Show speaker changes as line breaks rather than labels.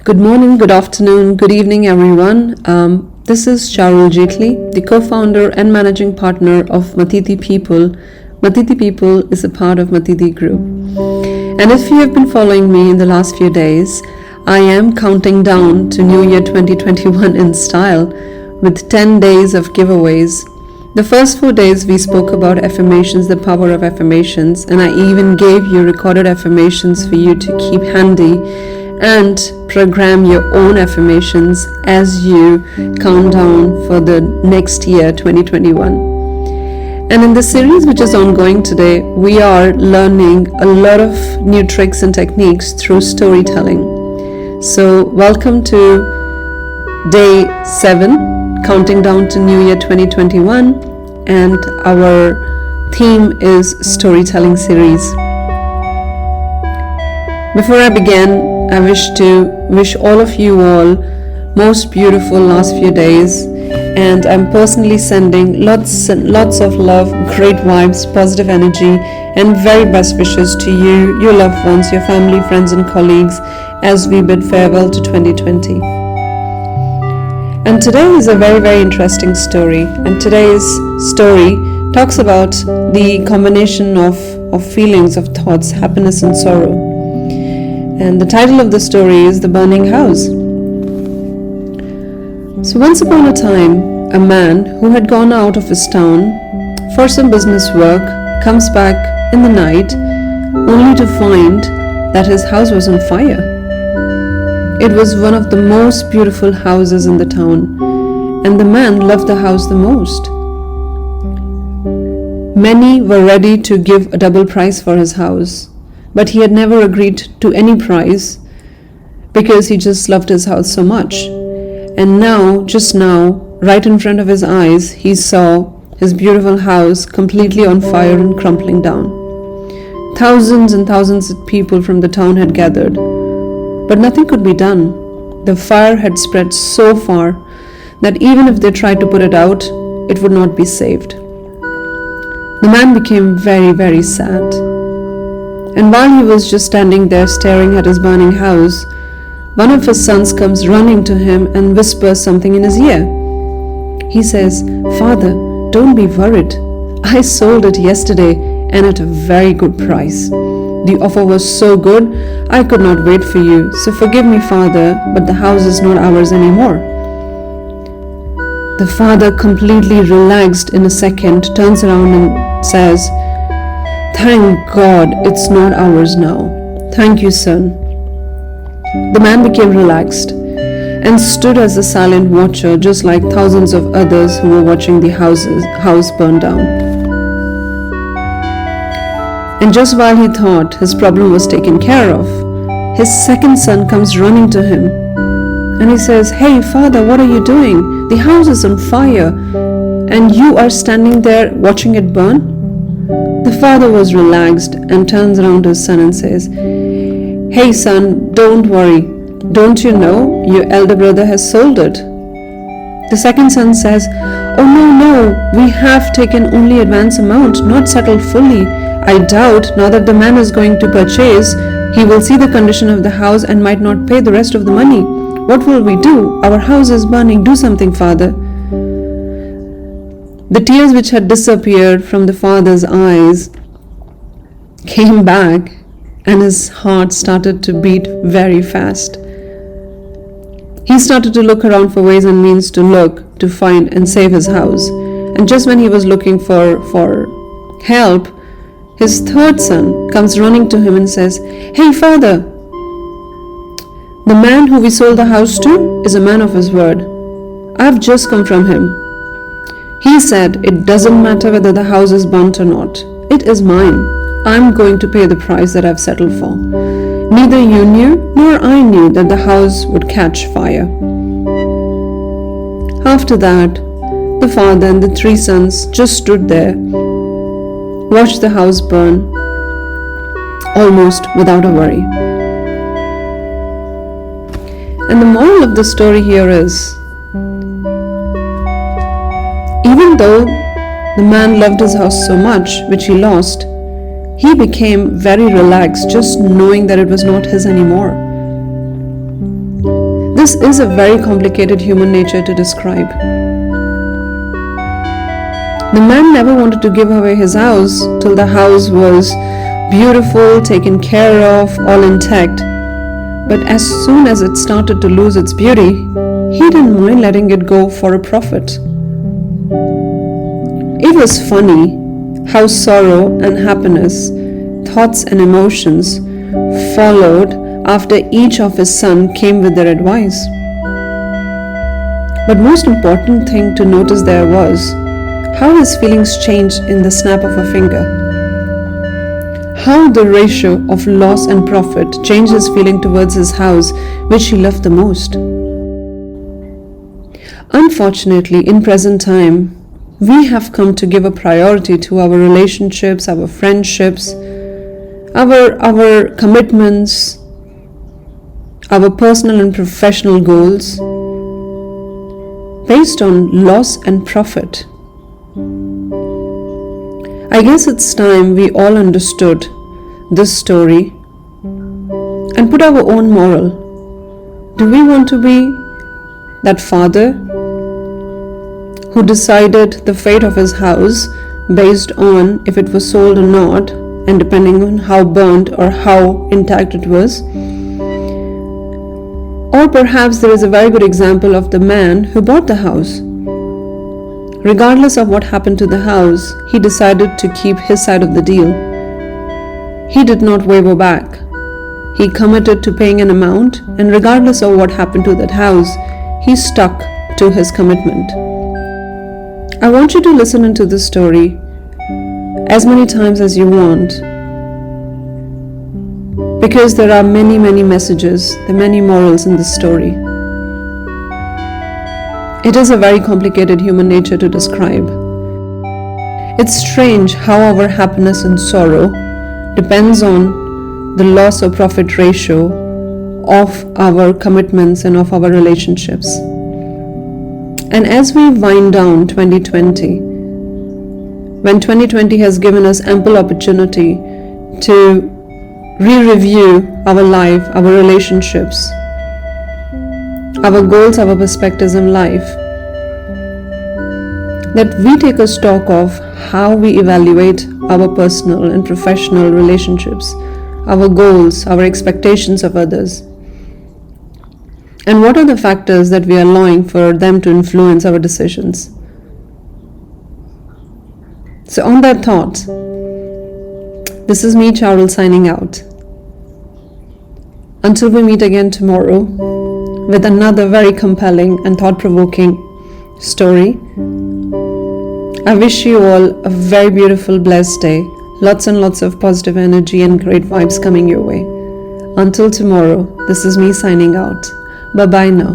Good morning, good afternoon, good evening, everyone. This is Charul Jaitly, the co-founder and managing partner of Mātiti People. Mātiti People is a part of Mātiti Group. And if you have been following me in the last few days, I am counting down to New Year 2021 in style with 10 days of giveaways. The first 4 days we spoke about affirmations, the power of affirmations, and I even gave you recorded affirmations for you to keep handy and program your own affirmations as you count down for the next year 2021. And in the series which is ongoing today, we are learning a lot of new tricks and techniques through storytelling. So welcome to day 7, counting down to New Year 2021, and our theme is storytelling series. Before I begin, I wish all of you all most beautiful last few days, and I'm personally sending lots and lots of love, great vibes, positive energy, and very best wishes to you, your loved ones, your family, friends and colleagues as we bid farewell to 2020. And today is a very, very interesting story, and today's story talks about the combination of feelings, of thoughts, happiness and sorrow. And the title of the story is The Burning House. So once upon a time, a man who had gone out of his town for some business work comes back in the night only to find that his house was on fire. It was one of the most beautiful houses in the town, and the man loved the house the most. Many were ready to give a double price for his house, but he had never agreed to any price because he just loved his house so much. And just now, right in front of his eyes, he saw his beautiful house completely on fire and crumbling down. Thousands and thousands of people from the town had gathered, but nothing could be done. The fire had spread so far that even if they tried to put it out, it would not be saved. The man became very, very sad. And while he was just standing there staring at his burning house, one of his sons comes running to him and whispers something in his ear. He says, "Father, don't be worried. I sold it yesterday and at a very good price. The offer was so good, I could not wait for you. So forgive me, Father, but the house is not ours anymore." The father, completely relaxed in a second, turns around and says, "Thank God it's not ours now. Thank you, son." The man became relaxed and stood as a silent watcher, just like thousands of others who were watching the house burn down. And just while he thought his problem was taken care of, his second son comes running to him and he says, "Hey, father, what are you doing? The house is on fire and you are standing there watching it burn?" The father was relaxed and turns around to his son and says, "Hey son, don't worry. Don't you know your elder brother has sold it?" The second son says, "Oh no, we have taken only advance amount, not settled fully. I doubt now that the man is going to purchase, he will see the condition of the house and might not pay the rest of the money. What will we do? Our house is burning. Do something, father." The tears which had disappeared from the father's eyes came back and his heart started to beat very fast. He started to look around for ways and means to find and save his house. And just when he was looking for help, his third son comes running to him and says, "Hey father, the man who we sold the house to is a man of his word. I've just come from him. He said it doesn't matter whether the house is burnt or not. It is mine. I'm going to pay the price that I've settled for. Neither you knew nor I knew that the house would catch fire." After that, the father and the 3 sons just stood there, watched the house burn, almost without a worry. And the moral of the story here is, even though the man loved his house so much, which he lost, he became very relaxed just knowing that it was not his anymore. This is a very complicated human nature to describe. The man never wanted to give away his house till the house was beautiful, taken care of, all intact. But as soon as it started to lose its beauty, he didn't mind letting it go for a profit. It was funny how sorrow and happiness, thoughts and emotions followed after each of his sons came with their advice. But most important thing to notice there was how his feelings changed in the snap of a finger. How the ratio of loss and profit changed his feeling towards his house, which he loved the most. Unfortunately, in present time, we have come to give a priority to our relationships, our friendships, our commitments, our personal and professional goals based on loss and profit. I guess it's time we all understood this story and put our own moral. Do we want to be that father who decided the fate of his house based on if it was sold or not, and depending on how burnt or how intact it was? Or perhaps there is a very good example of the man who bought the house. Regardless of what happened to the house, he decided to keep his side of the deal. He did not waver back. He committed to paying an amount, and regardless of what happened to that house, he stuck to his commitment. I want you to listen into this story as many times as you want, because there are many messages, there are many morals in this story. It is a very complicated human nature to describe. It's strange how our happiness and sorrow depends on the loss or profit ratio of our commitments and of our relationships. And as we wind down 2020, when 2020 has given us ample opportunity to re-review our life, our relationships, our goals, our perspectives in life, that we take a stock of how we evaluate our personal and professional relationships, our goals, our expectations of others, and what are the factors that we are allowing for them to influence our decisions. So on that thought, this is me, Charul, signing out. Until we meet again tomorrow with another very compelling and thought-provoking story, I wish you all a very beautiful, blessed day. Lots and lots of positive energy and great vibes coming your way. Until tomorrow, this is me signing out. Bye-bye now.